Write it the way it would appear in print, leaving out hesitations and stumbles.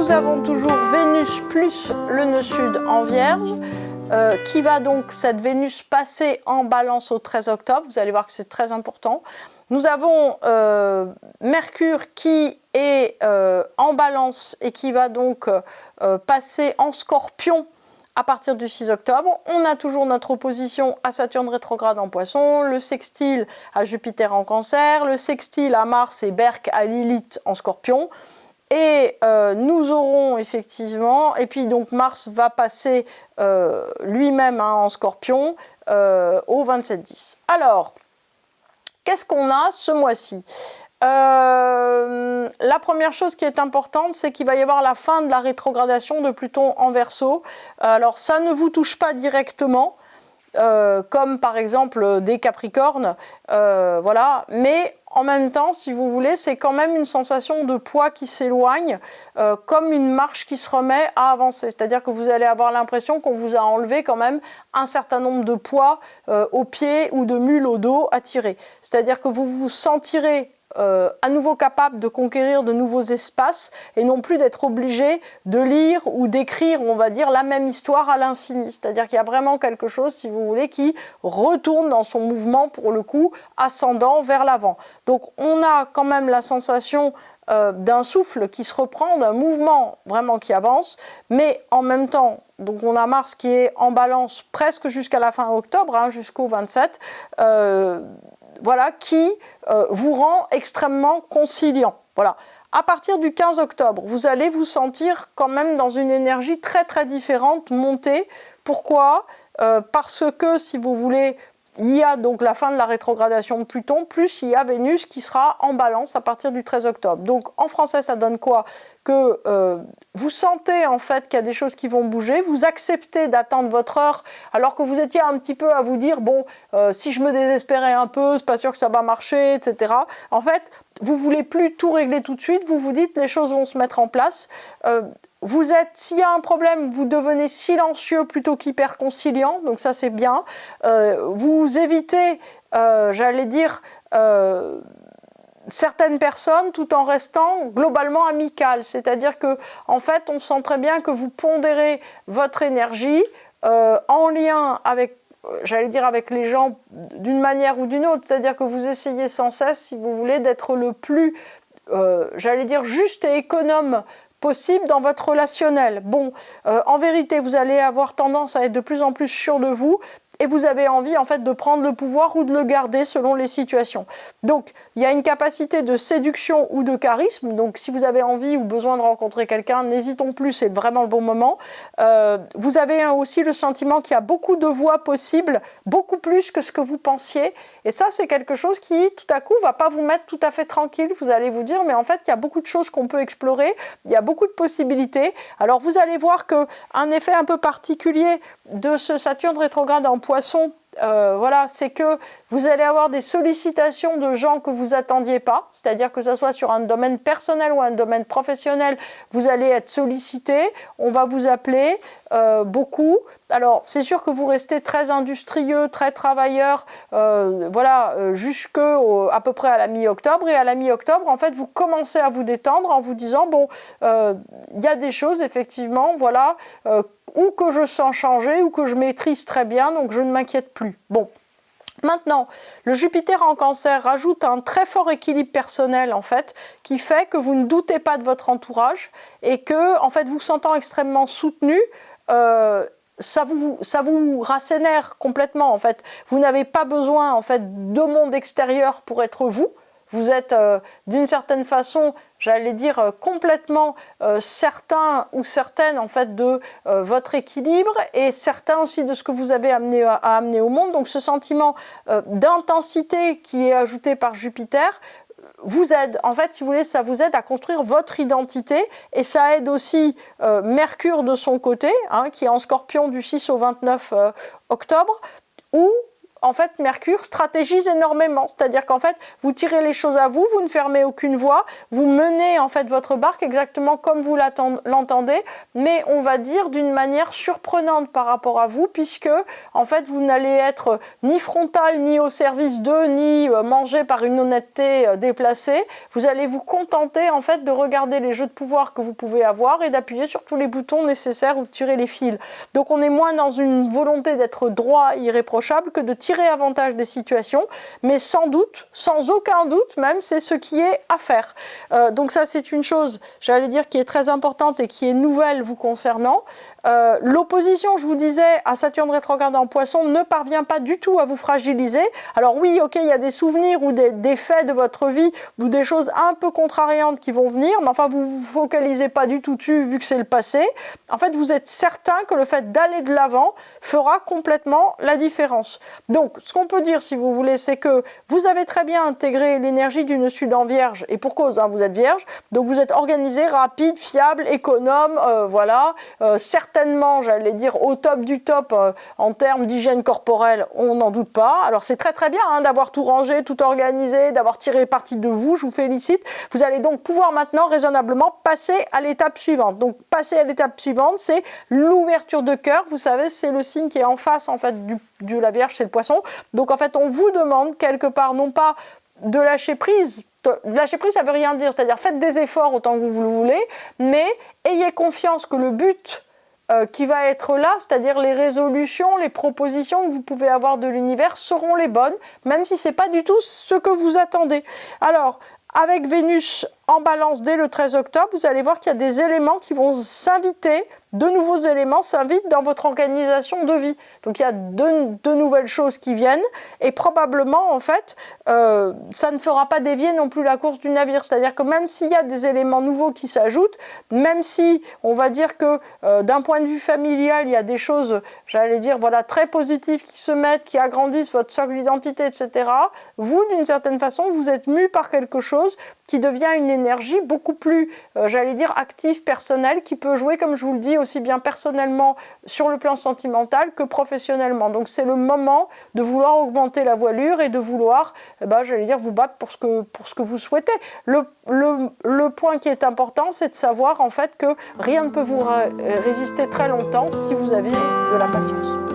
nous avons toujours Vénus plus le nœud sud en Vierge, qui va donc, cette Vénus, passer en Balance au 13 octobre. Vous allez voir que c'est très important. Nous avons Mercure qui est en Balance et qui va donc passer en Scorpion à partir du 6 octobre. On a toujours notre opposition à Saturne rétrograde en Poisson, le sextile à Jupiter en Cancer, le sextile à Mars et Berk à Lilith en Scorpion. Et nous aurons effectivement, et puis donc Mars va passer lui-même en Scorpion au 27-10. Alors, qu'est-ce qu'on a ce mois-ci ? La première chose qui est importante, c'est qu'il va y avoir la fin de la rétrogradation de Pluton en Verseau. Alors ça ne vous touche pas directement, comme par exemple des Capricornes, voilà. Mais en même temps, si vous voulez, c'est quand même une sensation de poids qui s'éloigne, comme une marche qui se remet à avancer. C'est-à-dire que vous allez avoir l'impression qu'on vous a enlevé quand même un certain nombre de poids aux pieds ou de mules au dos à tirer. C'est-à-dire que vous vous sentirez à nouveau capable de conquérir de nouveaux espaces et non plus d'être obligé de lire ou d'écrire, on va dire, la même histoire à l'infini. C'est-à-dire qu'il y a vraiment quelque chose, si vous voulez, qui retourne dans son mouvement, pour le coup, ascendant vers l'avant. Donc on a quand même la sensation d'un souffle qui se reprend, d'un mouvement vraiment qui avance, mais en même temps, donc on a Mars qui est en Balance presque jusqu'à la fin octobre, jusqu'au 27, voilà, qui vous rend extrêmement conciliant. Voilà. À partir du 15 octobre, vous allez vous sentir quand même dans une énergie très très différente monter. Pourquoi ? Parce que, si vous voulez, il y a donc la fin de la rétrogradation de Pluton, plus il y a Vénus qui sera en Balance à partir du 13 octobre. Donc en français, ça donne quoi ? Que vous sentez en fait qu'il y a des choses qui vont bouger, vous acceptez d'attendre votre heure, alors que vous étiez un petit peu à vous dire, bon, si je me désespérais un peu, c'est pas sûr que ça va marcher, etc. En fait, vous voulez plus tout régler tout de suite, vous vous dites, les choses vont se mettre en place. Vous êtes, s'il y a un problème, vous devenez silencieux plutôt qu'hyper conciliant, donc ça c'est bien. Vous évitez, j'allais dire, certaines personnes tout en restant globalement amical. C'est-à-dire que, en fait, on sent très bien que vous pondérez votre énergie en lien avec, j'allais dire, avec les gens d'une manière ou d'une autre. C'est-à-dire que vous essayez sans cesse, si vous voulez, d'être le plus, j'allais dire, juste et économe possible dans votre relationnel. Bon, en vérité, vous allez avoir tendance à être de plus en plus sûr de vous et vous avez envie en fait de prendre le pouvoir ou de le garder selon les situations. Donc, il y a une capacité de séduction ou de charisme. Donc, si vous avez envie ou besoin de rencontrer quelqu'un, n'hésitons plus, c'est vraiment le bon moment. Vous avez aussi le sentiment qu'il y a beaucoup de voies possibles, beaucoup plus que ce que vous pensiez. Et ça, c'est quelque chose qui, tout à coup, ne va pas vous mettre tout à fait tranquille. Vous allez vous dire, mais en fait, il y a beaucoup de choses qu'on peut explorer. Il y a beaucoup de possibilités. Alors, vous allez voir qu'un effet un peu particulier de ce Saturne rétrograde en Poisson, voilà, c'est que vous allez avoir des sollicitations de gens que vous attendiez pas, c'est-à-dire que ça soit sur un domaine personnel ou un domaine professionnel, vous allez être sollicité, on va vous appeler beaucoup. Alors, c'est sûr que vous restez très industrieux, très travailleur, voilà, à peu près à la mi-octobre. Et à la mi-octobre, en fait, vous commencez à vous détendre en vous disant, bon, il y a des choses, effectivement, voilà, ou que je sens changer, ou que je maîtrise très bien, donc je ne m'inquiète plus. Bon. Maintenant, le Jupiter en Cancer rajoute un très fort équilibre personnel, en fait, qui fait que vous ne doutez pas de votre entourage et que, en fait, vous sentant extrêmement soutenu, ça vous rassénère complètement, en fait. Vous n'avez pas besoin, en fait, de monde extérieur pour être vous. Vous êtes, d'une certaine façon, j'allais dire, complètement certain ou certaine, en fait, de votre équilibre et certain aussi de ce que vous avez à amener au monde. Donc, ce sentiment d'intensité qui est ajouté par Jupiter vous aide. En fait, si vous voulez, ça vous aide à construire votre identité et ça aide aussi Mercure de son côté, qui est en Scorpion du 6 au 29 octobre, où en fait, Mercure stratégise énormément. C'est-à-dire qu'en fait, vous tirez les choses à vous, vous ne fermez aucune voie, vous menez en fait votre barque exactement comme vous l'entendez, mais on va dire d'une manière surprenante par rapport à vous, puisque en fait, vous n'allez être ni frontal, ni au service d'eux, ni mangé par une honnêteté déplacée. Vous allez vous contenter en fait de regarder les jeux de pouvoir que vous pouvez avoir et d'appuyer sur tous les boutons nécessaires ou de tirer les fils. Donc on est moins dans une volonté d'être droit, irréprochable, que de tirer avantage des situations, mais sans doute, sans aucun doute même, c'est ce qui est à faire. Donc ça c'est une chose, j'allais dire, qui est très importante et qui est nouvelle vous concernant. L'opposition, je vous disais, à Saturne rétrograde en Poisson ne parvient pas du tout à vous fragiliser. Alors oui, ok, il y a des souvenirs ou des faits de votre vie ou des choses un peu contrariantes qui vont venir, mais enfin vous ne vous focalisez pas du tout dessus vu que c'est le passé. En fait, vous êtes certain que le fait d'aller de l'avant fera complètement la différence. Donc, ce qu'on peut dire, si vous voulez, c'est que vous avez très bien intégré l'énergie d'une Sud en Vierge, et pour cause, hein, vous êtes Vierge, donc vous êtes organisé, rapide, fiable, économe, voilà, certainement, j'allais dire, au top du top en termes d'hygiène corporelle, on n'en doute pas. Alors c'est très très bien hein, d'avoir tout rangé, tout organisé, d'avoir tiré parti de vous, je vous félicite. Vous allez donc pouvoir maintenant raisonnablement passer à l'étape suivante. Donc passer à l'étape suivante, c'est l'ouverture de cœur. Vous savez, c'est le signe qui est en face en fait de la Vierge, c'est le Poisson. Donc en fait, on vous demande quelque part, non pas de lâcher prise. Lâcher prise, ça ne veut rien dire, c'est-à-dire faites des efforts autant que vous le voulez, mais ayez confiance que le but qui va être là, c'est-à-dire les résolutions, les propositions que vous pouvez avoir de l'univers seront les bonnes, même si ce n'est pas du tout ce que vous attendez. Alors, avec Vénus en Balance dès le 13 octobre, vous allez voir qu'il y a des éléments qui vont s'inviter, de nouveaux éléments s'invitent dans votre organisation de vie. Donc il y a de nouvelles choses qui viennent et probablement en fait ça ne fera pas dévier non plus la course du navire. C'est-à-dire que même s'il y a des éléments nouveaux qui s'ajoutent, même si on va dire que d'un point de vue familial il y a des choses, j'allais dire voilà, très positives qui se mettent, qui agrandissent votre socle d'identité, etc. Vous d'une certaine façon vous êtes mu par quelque chose qui devient une énergie beaucoup plus, j'allais dire, active, personnelle, qui peut jouer, comme je vous le dis, aussi bien personnellement sur le plan sentimental que professionnellement. Donc c'est le moment de vouloir augmenter la voilure et de vouloir, j'allais dire, vous battre pour ce que vous souhaitez. Le point qui est important, c'est de savoir en fait que rien ne peut vous résister très longtemps si vous avez de la patience.